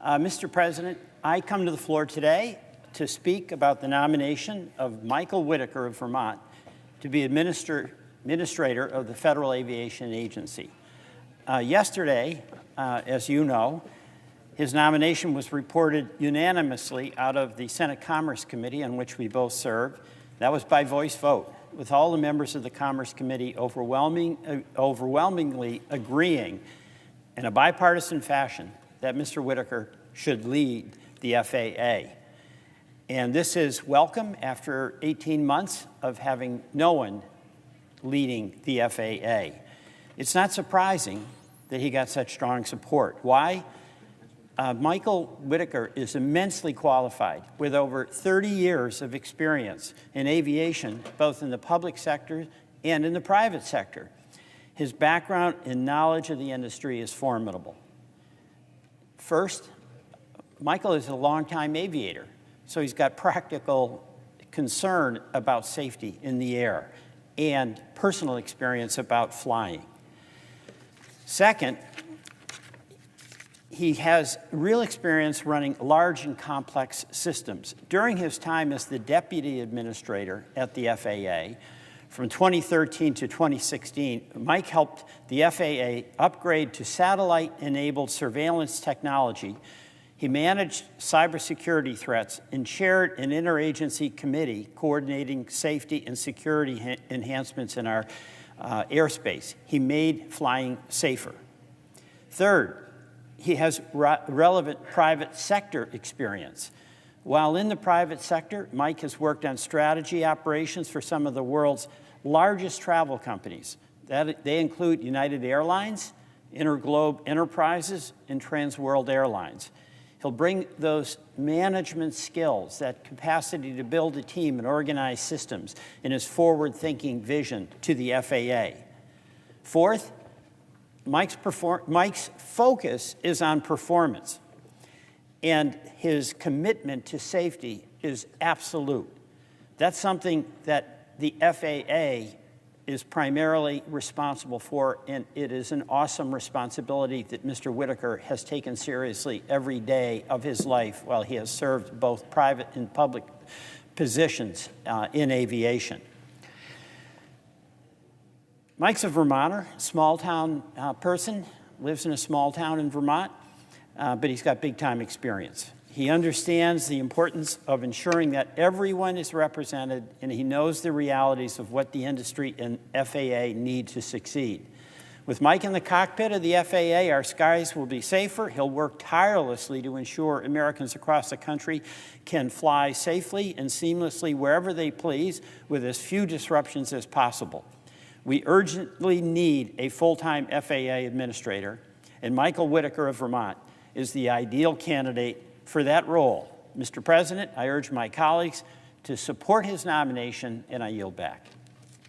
Mr. President, I come to the floor today to speak about the nomination of Michael Whitaker of Vermont to be administrator of the Federal Aviation Agency. Yesterday, as you know, his nomination was reported unanimously out of the Senate Commerce Committee, on which we both serve. That was by voice vote, with all the members of the Commerce Committee overwhelmingly agreeing in a bipartisan fashion that Mr. Whitaker should lead the FAA. And this is welcome after 18 months of having no one leading the FAA. It's not surprising that he got such strong support. Why? Michael Whitaker is immensely qualified with over 30 years of experience in aviation, both in the public sector and in the private sector. His background and knowledge of the industry is formidable. First, Michael is a longtime aviator, so he's got practical concern about safety in the air and personal experience about flying. Second, he has real experience running large and complex systems. During his time as the deputy administrator at the FAA, from 2013 to 2016, Mike helped the FAA upgrade to satellite-enabled surveillance technology. He managed cybersecurity threats and chaired an interagency committee coordinating safety and security enhancements in our airspace. He made flying safer. Third, he has relevant private sector experience. While in the private sector, Mike has worked on strategy operations for some of the world's largest travel companies. They include United Airlines, Interglobe Enterprises, and Transworld Airlines. He'll bring those management skills, that capacity to build a team and organize systems, and his forward-thinking vision to the FAA. Fourth, Mike's focus is on performance, and his commitment to safety is absolute. That's something that the FAA is primarily responsible for, and it is an awesome responsibility that Mr. Whitaker has taken seriously every day of his life while he has served both private and public positions in aviation. Mike's a Vermonter, small-town person, lives in a small town in Vermont, but he's got big-time experience. He understands the importance of ensuring that everyone is represented, and he knows the realities of what the industry and FAA need to succeed. With Mike in the cockpit of the FAA, our skies will be safer. He'll work tirelessly to ensure Americans across the country can fly safely and seamlessly wherever they please with as few disruptions as possible. We urgently need a full-time FAA administrator, and Michael Whitaker of Vermont is the ideal candidate for that role. Mr. President, I urge my colleagues to support his nomination, and I yield back.